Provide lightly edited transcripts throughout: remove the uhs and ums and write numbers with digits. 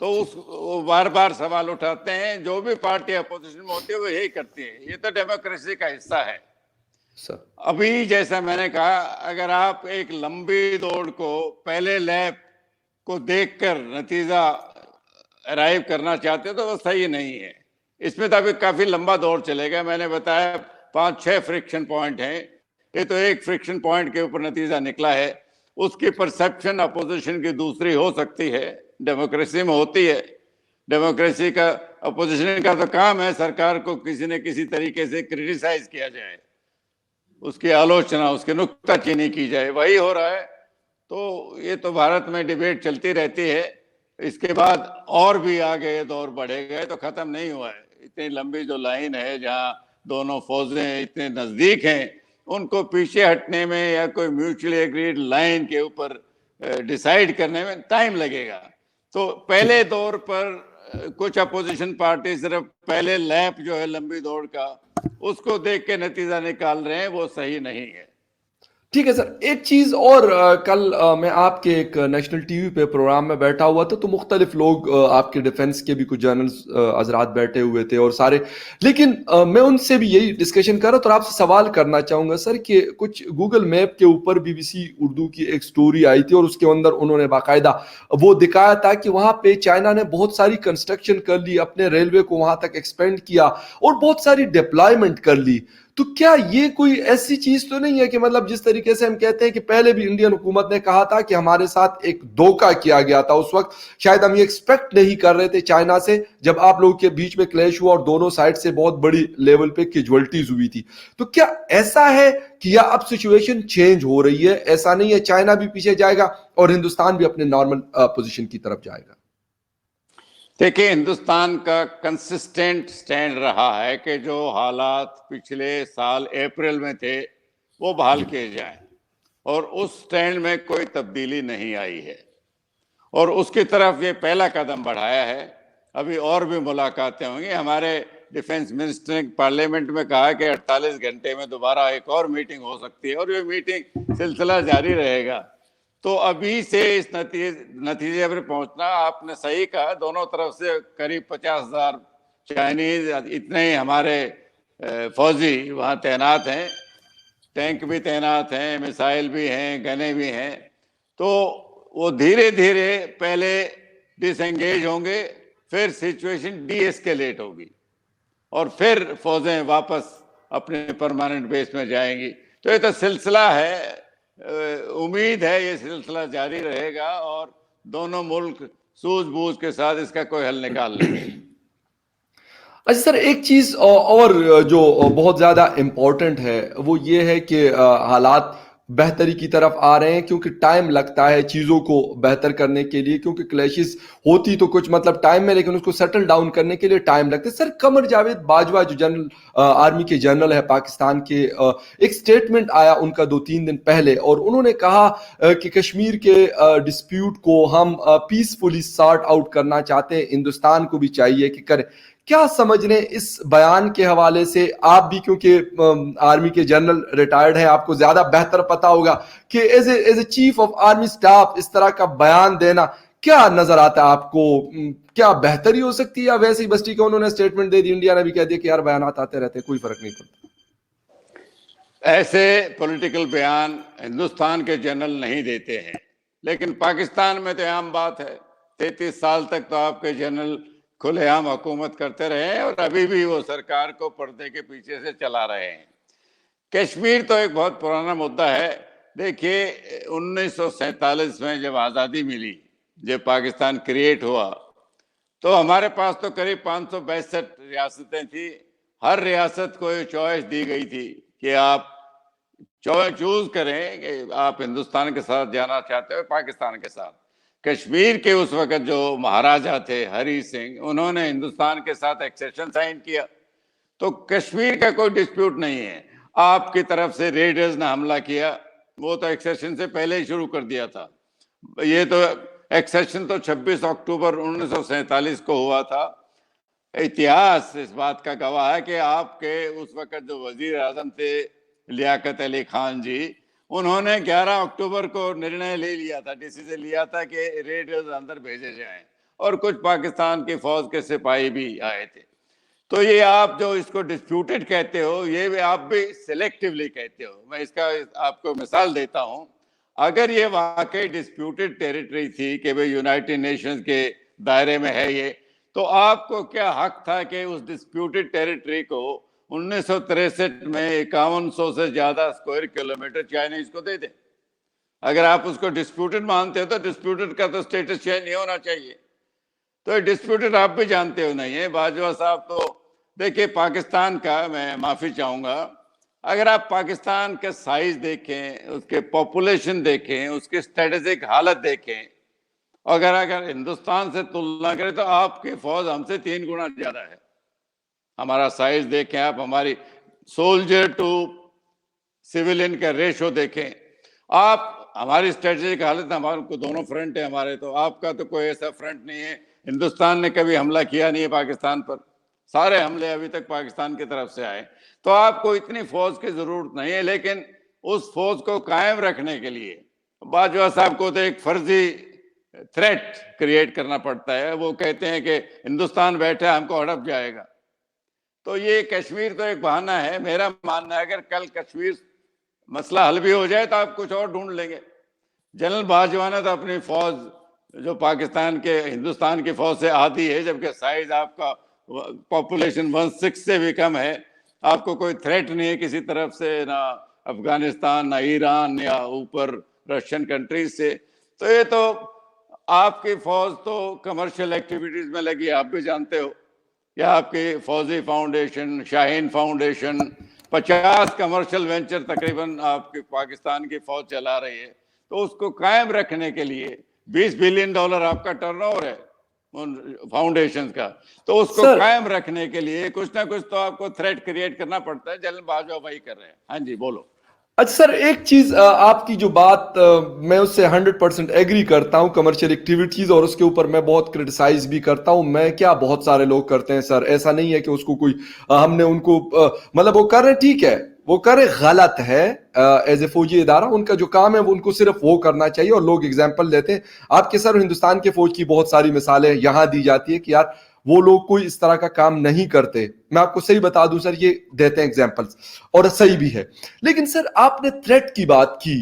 تو وہ بار بار سوال اٹھاتے ہیں. جو بھی پارٹی اپوزیشن میں ہوتی ہے وہ یہی کرتی ہے. یہ تو ڈیموکریسی کا حصہ ہے. سر ابھی جیسا میں نے کہا, اگر آپ ایک لمبی دوڑ کو پہلے لیپ کو دیکھ کر نتیجہ ارائیو کرنا چاہتے تو وہ صحیح نہیں ہے. اس میں تو ابھی کافی لمبا دور چلے گا. میں نے بتایا 5-6 فرکشن پوائنٹ ہیں. یہ تو ایک فرکشن پوائنٹ کے اوپر نتیجہ نکلا ہے. اس کی پرسپشن اپوزیشن کی دوسری ہو سکتی ہے, ڈیموکریسی میں ہوتی ہے. ڈیموکریسی کا اپوزیشن کا تو کام ہے سرکار کو کسی نہ کسی طریقے سے کرٹیسائز کیا جائے, اس کی آلوچنا, اس کی نکتہ چینی کی جائے. وہی ہو رہا ہے. تو یہ تو بھارت میں ڈیبیٹ چلتی رہتی ہے. اس کے بعد اور بھی آگے یہ دور بڑھے گئے تو ختم نہیں ہوا ہے. اتنی لمبی جو لائن ہے جہاں دونوں فوجیں اتنے نزدیک ہیں, ان کو پیچھے ہٹنے میں یا کوئی میوچلی ایگریڈ لائن کے اوپر ڈیسائیڈ کرنے میں ٹائم لگے گا. تو پہلے دور پر کچھ اپوزیشن پارٹی صرف پہلے لیپ جو ہے لمبی دوڑ کا, اس کو دیکھ کے نتیجہ نکال رہے ہیں, وہ صحیح نہیں ہے. ٹھیک ہے سر. ایک چیز اور, کل میں آپ کے ایک نیشنل ٹی وی پہ پروگرام میں بیٹھا ہوا تھا, تو مختلف لوگ آپ کے ڈیفنس کے بھی کچھ جرنلز حضرات بیٹھے ہوئے تھے اور سارے, لیکن میں ان سے بھی یہی ڈسکشن کر رہا تھا اور آپ سے سوال کرنا چاہوں گا سر کہ کچھ گوگل میپ کے اوپر BBC اردو کی ایک سٹوری آئی تھی اور اس کے اندر انہوں نے باقاعدہ وہ دکھایا تھا کہ وہاں پہ چائنا نے بہت ساری کنسٹرکشن کر لی, اپنے ریلوے کو وہاں تک ایکسپینڈ کیا اور بہت ساری ڈپلائمنٹ کر لی. تو کیا یہ کوئی ایسی چیز تو نہیں ہے کہ مطلب جس طریقے سے ہم کہتے ہیں کہ پہلے بھی انڈین حکومت نے کہا تھا کہ ہمارے ساتھ ایک دھوکہ کیا گیا تھا, اس وقت شاید ہم یہ ایکسپیکٹ نہیں کر رہے تھے چائنا سے, جب آپ لوگوں کے بیچ میں کلیش ہوا اور دونوں سائڈ سے بہت بڑی لیول پہ کیجوالٹیز ہوئی تھی. تو کیا ایسا ہے کہ یا اب سچویشن چینج ہو رہی ہے, ایسا نہیں ہے چائنا بھی پیچھے جائے گا اور ہندوستان بھی اپنے نارمل پوزیشن کی طرف جائے گا؟ دیکھیں, ہندوستان کا کنسسٹنٹ سٹینڈ رہا ہے کہ جو حالات پچھلے سال اپریل میں تھے وہ بحال کیے جائیں, اور اس سٹینڈ میں کوئی تبدیلی نہیں آئی ہے, اور اس کی طرف یہ پہلا قدم بڑھایا ہے. ابھی اور بھی ملاقاتیں ہوں گی. ہمارے ڈیفنس منسٹر نے پارلیمنٹ میں کہا کہ 48 گھنٹے میں دوبارہ ایک اور میٹنگ ہو سکتی ہے, اور یہ میٹنگ سلسلہ جاری رہے گا. تو ابھی سے اس نتیجے پر پہنچنا, آپ نے صحیح کہا, دونوں طرف سے قریب 50,000 چائنیز, اتنے ہی ہمارے فوجی وہاں تعینات ہیں, ٹینک بھی تعینات ہیں, میسائل بھی ہیں, گنیں بھی ہیں. تو وہ دھیرے دھیرے پہلے ڈس انگیج ہوں گے, پھر سچویشن ڈی ایسکیلیٹ ہوگی, اور پھر فوجیں واپس اپنے پرماننٹ بیس میں جائیں گی. تو یہ تو سلسلہ ہے, امید ہے یہ سلسلہ جاری رہے گا اور دونوں ملک سوجھ بوجھ کے ساتھ اس کا کوئی حل نکال لیں گے. اچھا سر, ایک چیز اور جو بہت زیادہ امپورٹنٹ ہے وہ یہ ہے کہ حالات بہتری کی طرف آ رہے ہیں, کیونکہ ٹائم لگتا ہے چیزوں کو بہتر کرنے کے لیے, کیونکہ کلیشز ہوتی تو کچھ مطلب ٹائم میں, لیکن اس کو سیٹل ڈاؤن کرنے کے لیے ٹائم لگتا ہے. سر قمر جاوید باجوہ جو جنرل آرمی کے جنرل ہے پاکستان کے, ایک سٹیٹمنٹ آیا ان کا 2-3 دن پہلے, اور انہوں نے کہا کہ کشمیر کے ڈسپیوٹ کو ہم پیسفلی سارٹ آؤٹ کرنا چاہتے ہیں, ہندوستان کو بھی چاہیے کہ کرے. کیا سمجھ رہے ہیں اس بیان کے حوالے سے؟ آپ بھی کیونکہ آرمی کے جنرل ریٹائرڈ ہیں, آپ کو زیادہ بہتر پتا ہوگا کہ as a chief of army staff اس طرح کا بیان دینا کیا نظر آتا ہے آپ کو؟ کیا بہتری ہو سکتی ہے, یا ویسے ہی بس ٹھیک ہے انہوں نے اسٹیٹمنٹ دے دی, انڈیا نے بھی کہہ دیا کہ یار بیانات آتے رہتے کوئی فرق نہیں پڑتا؟ ایسے پولیٹیکل بیان ہندوستان کے جنرل نہیں دیتے ہیں, لیکن پاکستان میں تو عام بات ہے. 33 سال تک تو آپ کے جنرل کھلے عام حکومت کرتے رہے ہیں, اور ابھی بھی وہ سرکار کو پردے کے پیچھے سے چلا رہے ہیں. کشمیر تو ایک بہت پرانا مدعا ہے. دیکھیے 1947 میں جب آزادی ملی, جب پاکستان کریٹ ہوا, تو ہمارے پاس تو قریب 562 ریاستیں تھیں. ہر ریاست کو یہ چوائس دی گئی تھی کہ آپ چوز کریں کہ آپ ہندوستان کے ساتھ جانا چاہتے ہو پاکستان کے ساتھ. کشمیر کے اس وقت جو مہاراجا تھے ہری سنگھ, انہوں نے ہندوستان کے ساتھ ایکسیشن سائن کیا. تو کشمیر کا کوئی ڈسپیوٹ نہیں ہے. آپ کی طرف سے ریڈرز نے حملہ کیا, وہ تو ایکسیشن سے پہلے ہی شروع کر دیا تھا. یہ تو ایکسیشن تو 26 اکتوبر 1947 کو ہوا تھا. اتہاس اس بات کا گواہ ہے کہ آپ کے اس وقت جو وزیر اعظم تھے لیاقت علی خان جی, انہوں نے 11 اکتوبر کو نرنے لے لیا تھا, ڈیسیژن لیا تھا کہ ریڈرز اندر بھیجے جائیں, اور کچھ پاکستان کی فوج کے سپاہی بھی آئے تھے. تو یہ آپ جو اس کو ڈسپیوٹڈ کہتے ہو، یہ بھی آپ بھی سلیکٹیولی کہتے ہو. میں اس کا آپ کو مثال دیتا ہوں. اگر یہ واقعی ڈسپیوٹڈ ٹیریٹری تھی کہ بھئی یونائٹڈ نیشنز کے دائرے میں ہے یہ، تو آپ کو کیا حق تھا کہ اس ڈسپیوٹڈ ٹیریٹری کو 1963 میں 5100 سے زیادہ اسکوائر کلومیٹر چائنیز کو دے دیں؟ اگر آپ اس کو ڈسپیوٹڈ مانتے ہو تو ڈسپیوٹڈ کا تو اسٹیٹس چینج نہیں ہونا چاہیے. تو ڈسپیوٹڈ آپ بھی جانتے ہو نہیں ہے. باجوہ صاحب تو دیکھیں پاکستان کا، میں معافی چاہوں گا، اگر آپ پاکستان کا سائز دیکھیں، اس کے پاپولیشن دیکھیں، اس کی اسٹریٹجک حالت دیکھیں، اگر ہندوستان سے تلنا کریں تو آپ کی فوج ہم سے 3 گنا زیادہ ہے. ہمارا سائز دیکھیں آپ، ہماری سولجر ٹو سیولین کا ریشو دیکھیں آپ، ہماری اسٹریٹجک حالت، ہمارے کو دونوں فرنٹ ہیں ہمارے، تو آپ کا تو کوئی ایسا فرنٹ نہیں ہے. ہندوستان نے کبھی حملہ کیا نہیں ہے پاکستان پر، سارے حملے ابھی تک پاکستان کی طرف سے آئے. تو آپ کو اتنی فوج کی ضرورت نہیں ہے. لیکن اس فوج کو قائم رکھنے کے لیے باجوہ صاحب کو تو ایک فرضی تھریٹ کریٹ کرنا پڑتا ہے. وہ کہتے ہیں کہ ہندوستان بیٹھا ہم کو ہڑپ جائے گا. تو یہ کشمیر تو ایک بہانہ ہے. میرا ماننا ہے اگر کل کشمیر مسئلہ حل بھی ہو جائے تو آپ کچھ اور ڈھونڈ لیں گے. جنرل باجوہ نے تو اپنی فوج جو پاکستان کے ہندوستان کی فوج سے آدھی ہے، جبکہ سائز آپ کا پاپولیشن 1/6 سے بھی کم ہے. آپ کو کوئی تھریٹ نہیں ہے کسی طرف سے، نہ افغانستان، نہ ایران، یا اوپر رشین کنٹریز سے. تو یہ تو آپ کی فوج تو کمرشل ایکٹیویٹیز میں لگی، آپ بھی جانتے ہو. یا آپ کی فوجی فاؤنڈیشن، شاہین فاؤنڈیشن، 50 کمرشل وینچر تقریباً آپ کی پاکستان کی فوج چلا رہی ہے. تو اس کو قائم رکھنے کے لیے $20 بلین آپ کا ٹرن اوور ہے ان فاؤنڈیشن کا. تو اس کو سر قائم رکھنے کے لیے کچھ نہ کچھ تو آپ کو تھریٹ کریٹ کرنا پڑتا ہے. جنرل باجوہ وہی کر رہے ہیں. ہاں جی بولو. اچھا سر، ایک چیز آپ کی جو بات میں اس سے 100% ایگری کرتا ہوں، کمرشل ایکٹیویٹیز، اور اس کے اوپر میں بہت کرٹیسائز بھی کرتا ہوں. میں کیا بہت سارے لوگ کرتے ہیں سر، ایسا نہیں ہے کہ اس کو کوئی ہم نے ان کو مطلب وہ کر رہے ٹھیک ہے، وہ کرے غلط ہے. ایز اے فوجی ادارہ ان کا جو کام ہے وہ ان کو صرف وہ کرنا چاہیے. اور لوگ اگزامپل دیتے ہیں آپ کے سر، ہندوستان کے فوج کی بہت ساری مثالیں یہاں دی جاتی ہے کہ یار وہ لوگ کوئی اس طرح کا کام نہیں کرتے. میں آپ کو صحیح بتا دوں سر، یہ دیتے ہیں ایگزامپلس اور صحیح بھی ہے. لیکن سر آپ نے تھریٹ کی بات کی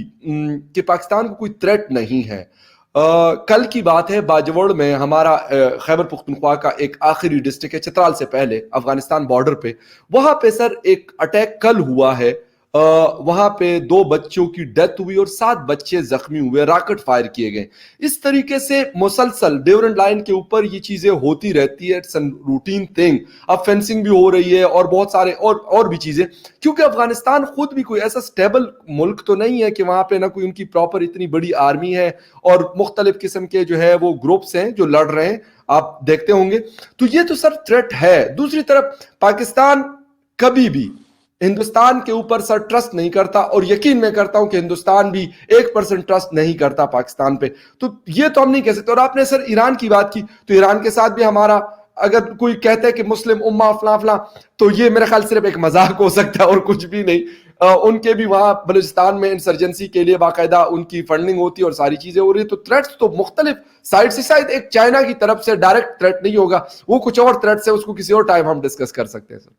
کہ پاکستان کو کوئی تھریٹ نہیں ہے. کل کی بات ہے، باجوڑ میں ہمارا خیبر پختونخوا کا ایک آخری ڈسٹرکٹ ہے چترال سے پہلے افغانستان بارڈر پہ، وہاں پہ سر ایک اٹیک کل ہوا ہے. وہاں پہ 2 بچوں کی ڈیتھ ہوئی اور 7 بچے زخمی ہوئے، راکٹ فائر کیے گئے. اس طریقے سے مسلسل ڈیورنٹ لائن کے اوپر یہ چیزیں ہوتی رہتی ہے. It's routine thing. اب فینسنگ بھی ہو رہی ہے اور بہت سارے اور بھی چیزیں، کیونکہ افغانستان خود بھی کوئی ایسا سٹیبل ملک تو نہیں ہے کہ وہاں پہ نہ کوئی ان کی پراپر اتنی بڑی آرمی ہے اور مختلف قسم کے جو ہے وہ گروپس ہیں جو لڑ رہے ہیں، آپ دیکھتے ہوں گے. تو یہ تو سر تھریٹ ہے. دوسری طرف پاکستان کبھی بھی ہندوستان کے اوپر سر ٹرسٹ نہیں کرتا، اور یقین میں کرتا ہوں کہ ہندوستان بھی 1% ٹرسٹ نہیں کرتا پاکستان پہ. تو یہ تو ہم نہیں کہہ سکتے. اور آپ نے سر ایران کی بات کی، تو ایران کے ساتھ بھی ہمارا، اگر کوئی کہتا ہے کہ مسلم امہ فلاں فلاں، تو یہ میرے خیال صرف ایک مذاق ہو سکتا ہے اور کچھ بھی نہیں. ان کے بھی وہاں بلوچستان میں انسرجنسی کے لیے باقاعدہ ان کی فنڈنگ ہوتی ہے اور ساری چیزیں ہو رہی ہے. تو تھریٹس تو مختلف سائڈ سے، شاید ایک چائنا کی طرف سے ڈائریکٹ تھریٹ نہیں ہوگا، وہ کچھ اور تھریٹس ہے، اس کو کسی اور ٹائم ہم ڈسکس کر سکتے ہیں سر.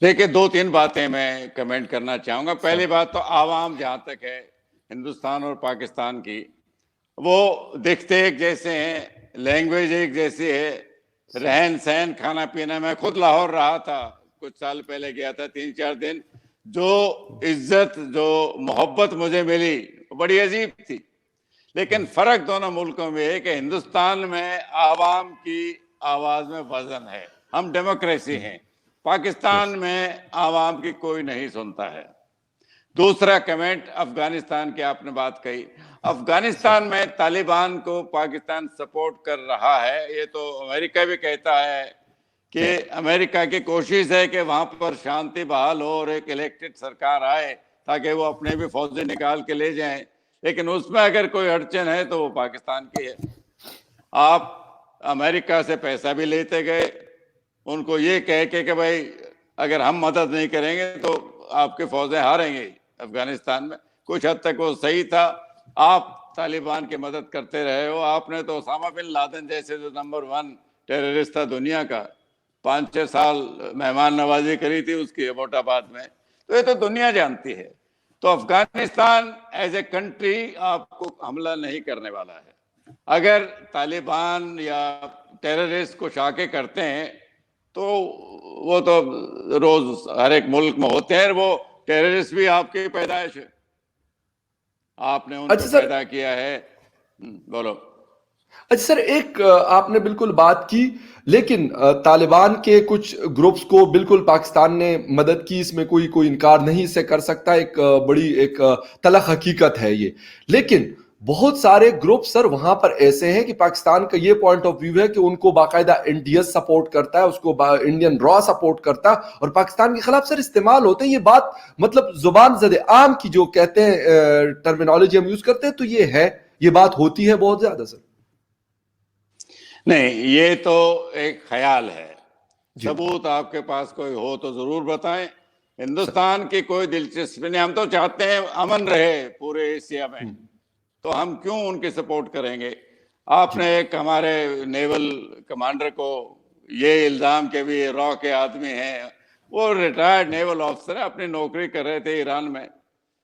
دیکھیں 2-3 باتیں میں کمنٹ کرنا چاہوں گا. پہلی بات تو عوام جہاں تک ہے ہندوستان اور پاکستان کی، وہ دکھتے ایک جیسے ہیں، لینگویج ایک جیسی ہے، رہن سہن، کھانا پینا. میں خود لاہور رہا تھا کچھ سال پہلے، گیا تھا 3-4 دن. جو عزت، جو محبت مجھے ملی بڑی عجیب تھی. لیکن فرق دونوں ملکوں میں ہے کہ ہندوستان میں عوام کی آواز میں وزن ہے، ہم ڈیموکریسی ہیں. پاکستان میں عوام کی کوئی نہیں سنتا ہے. دوسرا کمنٹ، افغانستان کی آپ نے بات کہی. افغانستان میں طالبان کو پاکستان سپورٹ کر رہا ہے، یہ تو امریکہ بھی کہتا ہے کہ امریکہ کی کوشش ہے کہ وہاں پر شانتی بحال ہو اور ایک الیکٹڈ سرکار آئے تاکہ وہ اپنے بھی فوجیں نکال کے لے جائیں. لیکن اس میں اگر کوئی اڑچن ہے تو وہ پاکستان کی ہے. آپ امریکہ سے پیسہ بھی لیتے گئے، ان کو یہ کہہ کے کہ بھائی اگر ہم مدد نہیں کریں گے تو آپ کے فوجیں ہاریں گے افغانستان میں. کچھ حد تک وہ صحیح تھا. آپ طالبان کی مدد کرتے رہے ہو. آپ نے تو اسامہ بن لادن جیسے جو نمبر 1 ٹیررسٹ تھا دنیا کا, 5-6 سال مہمان نوازی کری تھی اس کی ایبٹ آباد میں. تو یہ تو دنیا جانتی ہے. تو افغانستان ایز اے کنٹری آپ کو حملہ نہیں کرنے والا ہے. اگر طالبان یا ٹیررسٹ کچھ آ کے کرتے ہیں تو وہ تو روز ہر ایک ملک میں ہوتے ہیں. وہ ٹیررسٹ بھی آپ کی پیدائش ہے, آپ نے ان کو اچھا سر, پیدا کیا ہے. بولو. اچھا سر, ایک آپ نے بالکل بات کی, لیکن طالبان کے کچھ گروپس کو بالکل پاکستان نے مدد کی, اس میں کوئی انکار نہیں سے کر سکتا, ایک بڑی ایک تلخ حقیقت ہے یہ. لیکن بہت سارے گروپ سر وہاں پر ایسے ہیں کہ پاکستان کا یہ پوائنٹ آف ویو ہے کہ ان کو باقاعدہ این ڈی ایس سپورٹ کرتا ہے, اس کو انڈین را سپورٹ کرتا ہے, اور پاکستان کے خلاف سر استعمال ہوتے ہیں. یہ بات مطلب زبان زد عام کی جو کہتے ہیں ٹرمینالوجی ہم یوز کرتے ہیں, تو یہ بات ہوتی ہے بہت زیادہ سر. نہیں, یہ تو ایک خیال ہے. ثبوت آپ کے پاس کوئی ہو تو ضرور بتائیں. ہندوستان کی کوئی دلچسپی نہیں, ہم تو چاہتے ہیں امن رہے پورے ایشیا میں, تو ہم کیوں ان کی سپورٹ کریں گے. آپ نے ایک ہمارے نیول کمانڈر کو یہ الزام کہ بھی را کے آدمی ہیں, وہ ریٹائرڈ نیول آفیسر ہے, اپنی نوکری کر رہے تھے ایران میں.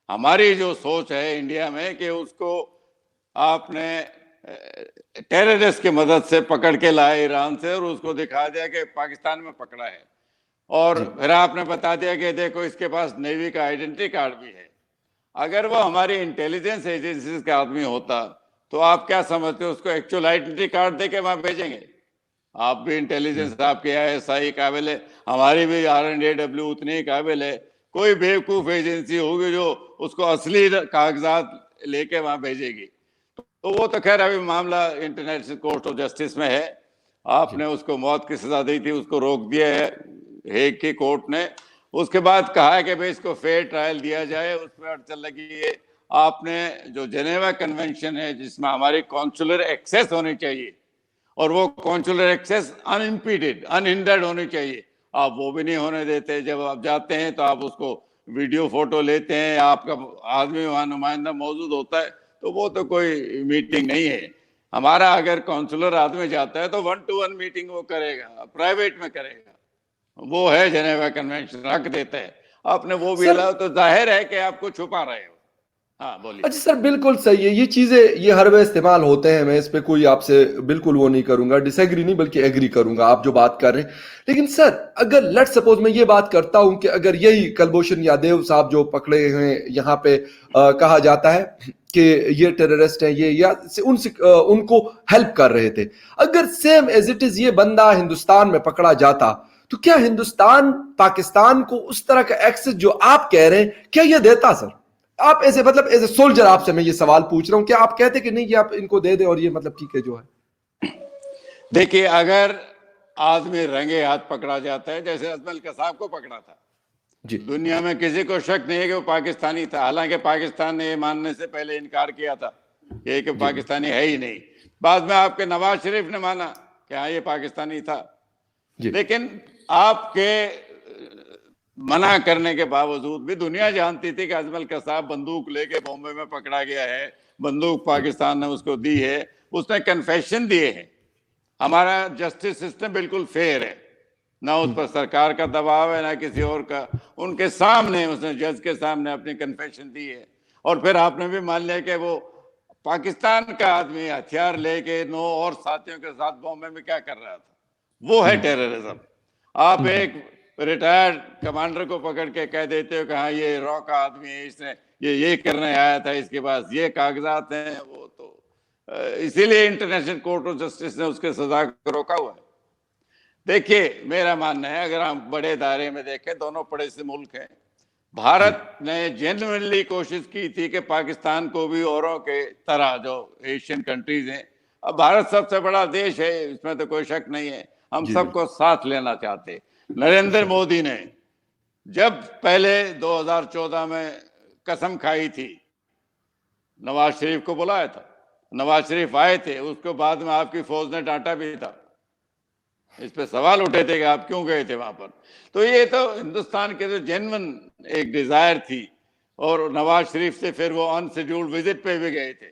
ہماری جو سوچ ہے انڈیا میں کہ اس کو آپ نے ٹیررسٹ کی مدد سے پکڑ کے لائے ایران سے, اور اس کو دکھا دیا کہ پاکستان میں پکڑا ہے, اور پھر آپ نے بتا دیا کہ دیکھو اس کے پاس نیوی کا آئیڈینٹی کارڈ بھی ہے. اگر وہ ہماری انٹیلیجنس ایجنسیز کا آدمی ہوتا تو آپ کیا سمجھتے ہو, اس کو ایکچوئل آئیڈینٹی کارڈ دے کے وہاں بھیجیں گے؟ آپ بھی انٹیلیجنس, آپ کی آئی ایس آئی قابل ہے, ہماری بھی RNAW اتنی ہی قابل ہے. کوئی بیوقوف ایجنسی ہوگی جو اس کو اصلی کاغذات لے کے وہاں بھیجے گی. تو وہ تو خیر ابھی معاملہ انٹرنیشنل کورٹ آف جسٹس میں ہے. آپ نے اس کو موت کی سزا دی تھی, اس کو روک دیا ہے ہیگ کی کورٹ نے. اس کے بعد کہا ہے کہ بھئی اس کو فیئر ٹرائل دیا جائے, اس پہ اڑچن لگی ہے. آپ نے جو جنیوا کنونشن ہے جس میں ہماری کونسولر ایکسیس ہونی چاہیے, اور وہ کونسولر ایکسیس ان امپیڈڈ ان ہنڈرڈ ہونی چاہیے, آپ وہ بھی نہیں ہونے دیتے. جب آپ جاتے ہیں تو آپ اس کو ویڈیو فوٹو لیتے ہیں, آپ کا آدمی وہاں نمائندہ موجود ہوتا ہے, تو وہ تو کوئی میٹنگ نہیں ہے. ہمارا اگر کونسلر آدمی جاتا ہے تو 1-to-1 میٹنگ وہ کرے گا, پرائیویٹ میں کرے گا. وہ ہے جنیوا کنونشن, حق دیتا ہے. آپ نے وہ بھی الاؤ, تو ظاہر ہے کہ آپ کو چھپا رہے ہو. ہاں بولیے. اچھا سر, بالکل صحیح ہے. یہ چیزیں یہ ہر وقت استعمال ہوتے ہیں, میں اس پہ کوئی آپ سے بالکل وہ نہیں کروں گا, ڈس ایگری نہیں بلکہ ایگری کروں گا آپ جو بات کر رہے ہیں. لیکن سر اگر لیٹ سپوز میں یہ بات کرتا ہوں کہ اگر یہی کلبھوشن یادیو صاحب جو پکڑے ہیں یہاں پہ کہا جاتا ہے کہ یہ ٹیررسٹ ہیں, یہ یا ان کو ہیلپ کر رہے تھے, اگر سیم ایز اٹ از یہ بندہ ہندوستان میں پکڑا جاتا, تو کیا ہندوستان پاکستان کو اس طرح کا ایکسس جو آپ کہہ رہے ہیں کیا یہ دیتا سر؟ آپ ایسے مطلب ایز اے سولجر آپ سے میں یہ سوال پوچھ رہا ہوں, کیا آپ کہتے کہ نہیں یہ آپ ان کو دے دیں اور یہ مطلب ٹھیک ہے جو ہے؟ دیکھیے, اگر آدمی رنگے ہاتھ پکڑا جاتا ہے جیسے اجمل قصاب کو پکڑا تھا, دنیا میں کسی کو شک نہیں ہے کہ وہ پاکستانی تھا, حالانکہ پاکستان نے یہ ماننے سے پہلے انکار کیا تھا یہ کہ پاکستانی ہے ہی نہیں. بعد میں آپ کے نواز شریف نے مانا کہ ہاں یہ پاکستانی تھا. لیکن آپ کے منع کرنے کے باوجود بھی دنیا جانتی تھی کہ اجمل قصاب بندوق لے کے بامبے میں پکڑا گیا ہے, بندوق پاکستان نے اس کو دی ہے, اس نے کنفیشن دیے ہیں. ہمارا جسٹس سسٹم بالکل فیئر ہے, نہ اس پر سرکار کا دباؤ ہے نہ کسی اور کا. ان کے سامنے اس نے جج کے سامنے اپنی کنفیشن دی ہے, اور پھر آپ نے بھی مان لیا کہ وہ پاکستان کا آدمی ہتھیار لے کے 9 اور ساتھیوں کے ساتھ بامبے میں کیا کر رہا تھا. وہ ہے ٹیررزم. آپ ایک ریٹائرڈ کمانڈر کو پکڑ کے کہہ دیتے ہو کہ ہاں یہ را کا آدمی ہے, اس نے یہ کرنے آیا تھا, اس کے پاس یہ کاغذات ہیں. وہ تو اسی لیے انٹرنیشنل کورٹ آف جسٹس نے اس کے سزا کو روکا ہوا ہے. دیکھیے, میرا ماننا ہے اگر ہم بڑے دائرے میں دیکھیں, دونوں بڑے سے ملک ہیں. بھارت نے جینوئنلی کوشش کی تھی کہ پاکستان کو بھی اوروں کے طرح جو ایشین کنٹریز ہیں, اب بھارت سب سے بڑا دیش ہے, اس میں تو کوئی شک نہیں ہے, ہم سب کو ساتھ لینا چاہتے. نریندر مودی نے جب پہلے 2014 میں قسم کھائی تھی, نواز شریف کو بلایا تھا, نواز شریف آئے تھے, اس کے بعد میں آپ کی فوج نے ڈانٹا بھی تھا, اس پہ سوال اٹھے تھے کہ آپ کیوں گئے تھے وہاں پر. تو یہ تو ہندوستان کے جو جینون ایک ڈیزائر تھی, اور نواز شریف سے پھر وہ ان شیڈیولڈ وزٹ پہ بھی گئے تھے.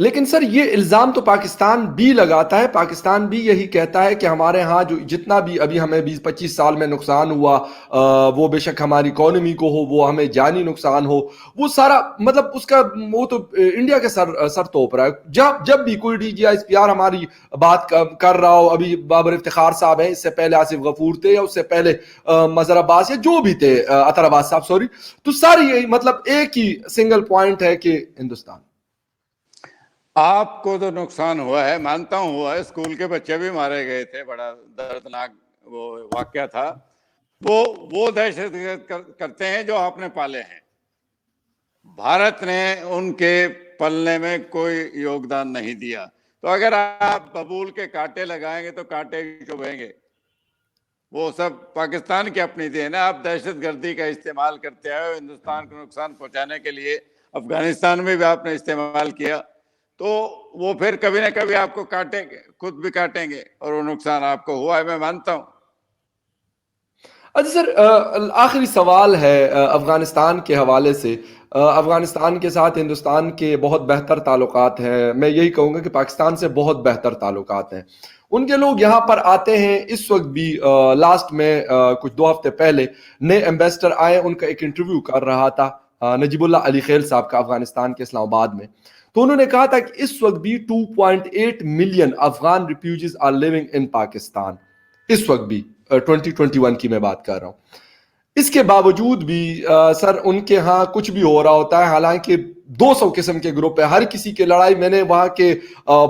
لیکن سر یہ الزام تو پاکستان بھی لگاتا ہے، پاکستان بھی یہی کہتا ہے کہ ہمارے ہاں جو جتنا بھی ابھی ہمیں 20-25 سال میں نقصان ہوا، وہ بے شک ہماری اکانومی کو ہو، وہ ہمیں جانی نقصان ہو، وہ سارا مطلب اس کا وہ تو انڈیا کے سر توپ رہا ہے۔ جب بھی کوئی DGISPR ہماری بات کر رہا ہو، ابھی بابر افتخار صاحب ہیں، اس سے پہلے آصف غفور تھے، یا اس سے پہلے مظہر عباس یا جو بھی تھے، اطہر عباس صاحب سوری، تو ساری یہی مطلب ایک ہی سنگل پوائنٹ ہے کہ ہندوستان۔ آپ کو تو نقصان ہوا ہے، مانتا ہوں ہوا ہے، اسکول کے بچے بھی مارے گئے تھے، بڑا دردناک وہ واقعہ تھا۔ وہ دہشت گرد کرتے ہیں جو آپ نے پالے ہیں، بھارت نے ان کے پلنے میں کوئی یوگدان نہیں دیا۔ تو اگر آپ ببول کے کانٹے لگائیں گے تو کانٹے چبھیں گے، وہ سب پاکستان کی اپنی تھی نا۔ آپ دہشت گردی کا استعمال کرتے آئے، ہندوستان کو نقصان پہنچانے کے لیے افغانستان میں بھی آپ نے استعمال کیا، تو وہ پھر کبھی نہ کبھی آپ کو کاٹیں گے، خود بھی کاٹیں گے، اور وہ نقصان آپ کو ہوا ہے، میں مانتا ہوں۔ اچھا سر، آخری سوال ہے افغانستان کے حوالے سے۔ افغانستان کے ساتھ ہندوستان کے بہت بہتر تعلقات ہیں، میں یہی کہوں گا کہ پاکستان سے بہت بہتر تعلقات ہیں۔ ان کے لوگ یہاں پر آتے ہیں، اس وقت بھی لاسٹ میں کچھ 2 ہفتے پہلے نئے ایمبیسڈر آئے، ان کا ایک انٹرویو کر رہا تھا نجیب اللہ علی خیل صاحب کا افغانستان کے اسلام آباد میں، تو انہوں نے کہا تھا کہ اس وقت بھی 2.8 million Afghan refugees are living in Pakistan, اس وقت بھی 2021 کی میں بات کر رہا ہوں۔ اس کے باوجود بھی سر ان کے ہاں کچھ بھی ہو رہا ہوتا ہے، حالانکہ 200 قسم کے گروپ ہے، ہر کسی کی لڑائی۔ میں نے وہاں کے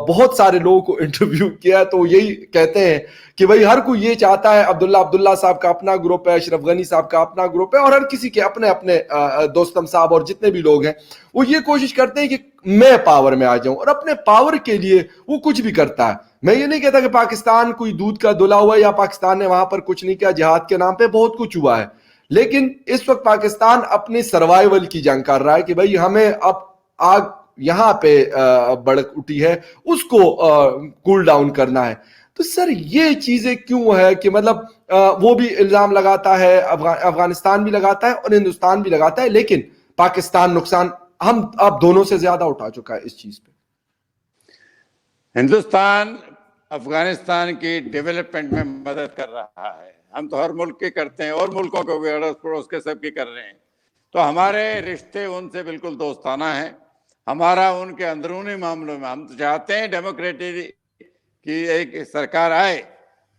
بہت سارے لوگوں کو انٹرویو کیا تو یہی کہتے ہیں کہ بھائی ہر کوئی یہ چاہتا ہے، عبداللہ صاحب کا اپنا گروپ ہے، اشرف غنی صاحب کا اپنا گروپ ہے، اور ہر کسی کے اپنے اپنے دوستم صاحب اور جتنے بھی لوگ ہیں، وہ یہ کوشش کرتے ہیں کہ میں پاور میں آ جاؤں، اور اپنے پاور کے لیے وہ کچھ بھی کرتا ہے۔ میں یہ نہیں کہتا کہ پاکستان کوئی دودھ کا دھلا ہوا ہے یا پاکستان نے وہاں پر کچھ نہیں کیا، جہاد کے نام پہ بہت کچھ ہوا ہے، لیکن اس وقت پاکستان اپنی سروائیول کی جنگ کر رہا ہے کہ بھائی ہمیں اب آگ یہاں پہ بڑک اٹھی ہے، اس کو کول ڈاؤن کرنا ہے۔ تو سر یہ چیزیں کیوں ہے کہ مطلب وہ بھی الزام لگاتا ہے، افغانستان بھی لگاتا ہے اور ہندوستان بھی لگاتا ہے، لیکن پاکستان نقصان ہم اب دونوں سے زیادہ اٹھا چکا ہے اس چیز پہ۔ ہندوستان افغانستان کی ڈیولپمنٹ میں مدد کر رہا ہے، ہم تو ہر ملک کی کرتے ہیں، اور ملکوں کو بھی اڑوس پڑوس کے سب کی کر رہے ہیں، تو ہمارے رشتے ان سے بالکل دوستانہ ہیں۔ ہمارا ان کے اندرونی معاملوں میں ہم چاہتے ہیں ڈیموکریٹک کی ایک سرکار آئے۔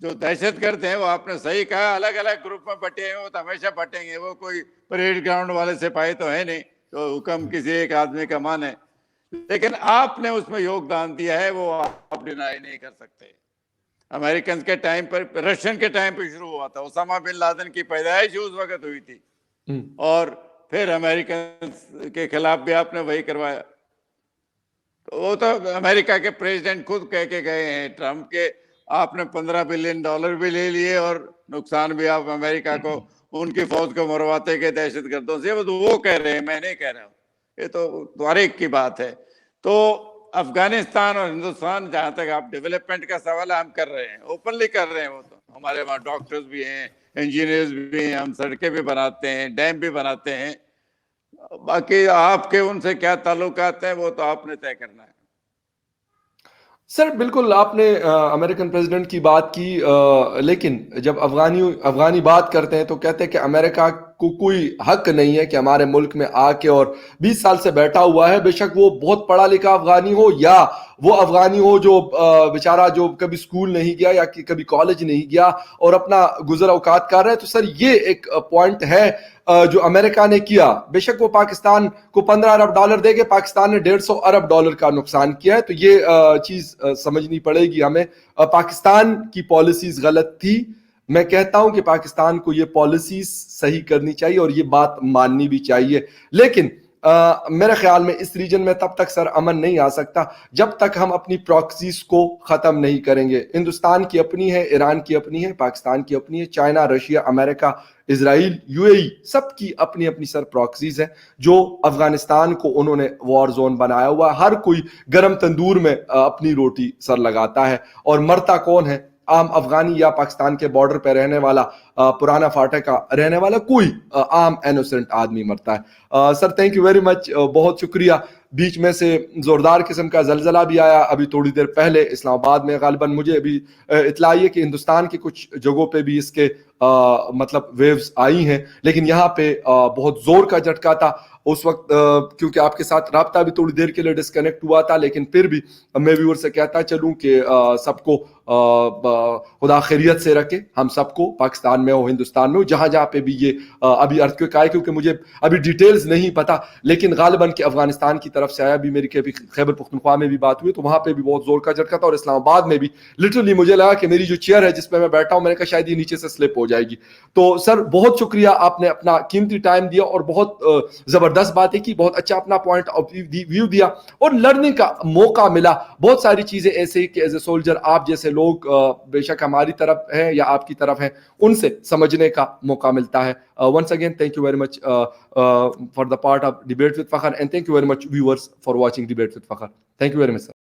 جو دہشت گرد ہیں، وہ آپ نے صحیح کہا، الگ الگ گروپ میں بٹے ہیں، وہ تو ہمیشہ بٹیں گے، وہ کوئی پریڈ گراؤنڈ والے سپاہی تو ہے نہیں تو حکم کسی ایک آدمی کا مانے، لیکن آپ نے اس میں یوگدان دیا ہے، وہ آپ ڈینائی نہیں کر سکتے۔ امریکن کے ٹائم پر، رشین کے ٹائم پہ شروع ہوا تھا، اسامہ بن لادن کی پیدائش اس وقت ہوئی تھی، اور پھر امریکن کے خلاف بھی آپ نے وہی کروایا۔ وہ تو امریکہ کے پریزیڈنٹ خود کہہ کے گئے ہیں ٹرمپ کے، آپ نے $15 بلین بھی لے لیے، اور نقصان بھی آپ امریکہ کو، ان کی فوج کو مرواتے کہ دہشت گردوں سے، وہ کہہ رہے ہیں، میں نہیں کہہ رہا ہوں، یہ تو تاریخ کی بات ہے۔ تو افغانستان اور ہندوستان، جہاں تک آپ ڈیولپمنٹ کا سوال ہے، ہم کر رہے ہیں، اوپنلی کر رہے ہیں، وہ تو ہمارے وہاں ڈاکٹرز بھی ہیں، انجینئرز بھی ہیں، ہم سڑکیں بھی بناتے ہیں، ڈیم بھی بناتے ہیں۔ باقی آپ کے ان سے کیا تعلقات ہیں وہ تو آپ نے طے کرنا ہے۔ سر بالکل آپ نے امریکن پریزیڈنٹ کی بات کی، لیکن جب افغانی بات کرتے ہیں تو کہتے ہیں کہ امریکہ کو کوئی حق نہیں ہے کہ ہمارے ملک میں آ کے اور 20 سال سے بیٹھا ہوا ہے، بے شک وہ بہت پڑھا لکھا افغانی ہو یا وہ افغانی ہو جو بیچارہ جو کبھی سکول نہیں گیا یا کبھی کالج نہیں گیا اور اپنا گزر اوقات کر رہا ہے۔ تو سر یہ ایک پوائنٹ ہے جو امریکہ نے کیا، بے شک وہ پاکستان کو $15 ارب دے کے پاکستان نے $150 ارب کا نقصان کیا ہے، تو یہ چیز سمجھنی پڑے گی ہمیں۔ پاکستان کی پالیسیز غلط تھی، میں کہتا ہوں کہ پاکستان کو یہ پالیسیز صحیح کرنی چاہیے اور یہ بات ماننی بھی چاہیے، لیکن میرے خیال میں اس ریجن میں تب تک سر امن نہیں آ سکتا جب تک ہم اپنی پراکسیز کو ختم نہیں کریں گے۔ ہندوستان کی اپنی ہے، ایران کی اپنی ہے، پاکستان کی اپنی ہے، چائنا، رشیا، امریکہ، اسرائیل، UAE، سب کی اپنی اپنی سر پراکسیز ہیں جو افغانستان کو انہوں نے وار زون بنایا ہوا۔ ہر کوئی گرم تندور میں اپنی روٹی سر لگاتا ہے، اور مرتا کون ہے؟ عام افغانی یا پاکستان کے بارڈر پہ رہنے والا، پرانا فاٹک کا رہنے والا کوئی عام انوسنٹ آدمی مرتا ہے۔ Sir thank you very much, بہت شکریہ۔ بیچ میں سے زوردار قسم کا زلزلہ بھی آیا ابھی تھوڑی دیر پہلے اسلام آباد میں. غالباً مجھے ابھی اطلاع ہے کہ ہندوستان کی کچھ جگہوں پہ بھی اس کے مطلب ویوز آئی ہیں, لیکن یہاں پہ بہت زور کا جھٹکا تھا اس وقت, کیونکہ آپ کے ساتھ رابطہ بھی تھوڑی دیر کے لیے ڈسکنیکٹ ہوا تھا, لیکن پھر بھی میں ویور سے کہتا چلوں کہ سب کو خدا خیریت سے رکھے, ہم سب کو, پاکستان میں ہو ہندوستان میں ہو, جہاں جہاں پہ بھی یہ ابھی ارتھکویک آئے, کیونکہ مجھے ابھی ڈیٹیلز نہیں پتا, لیکن غالباً کہ افغانستان کی طرف سے آیا. بھی میری خیبر پختونخوا میں بھی بات ہوئی تو وہاں پہ بھی بہت زور کا جھٹکا تھا, اور اسلام آباد میں بھی لٹرلی مجھے لگا کہ میری جو چیئر ہے جس پہ میں بیٹھا ہوں, میں نے کہا شاید یہ نیچے سے سلپ ہو جائے گی. تو سر بہت شکریہ, آپ نے اپنا قیمتی ٹائم دیا اور بہت زبردست باتیں کی, بہت اچھا اپنا پوائنٹ آف ویو دیا, اور لرننگ کا موقع ملا. بہت ساری چیزیں ایسے کہ ایز اے سولجر آپ جیسے لوگ بے شک ہماری طرف ہیں یا آپ کی طرف ہیں, ان سے سمجھنے کا موقع ملتا ہے. Once again, thank you very much for the part of Debate with Fakhar, and thank you very much viewers for watching Debate with Fakhar. Thank you very much, sir.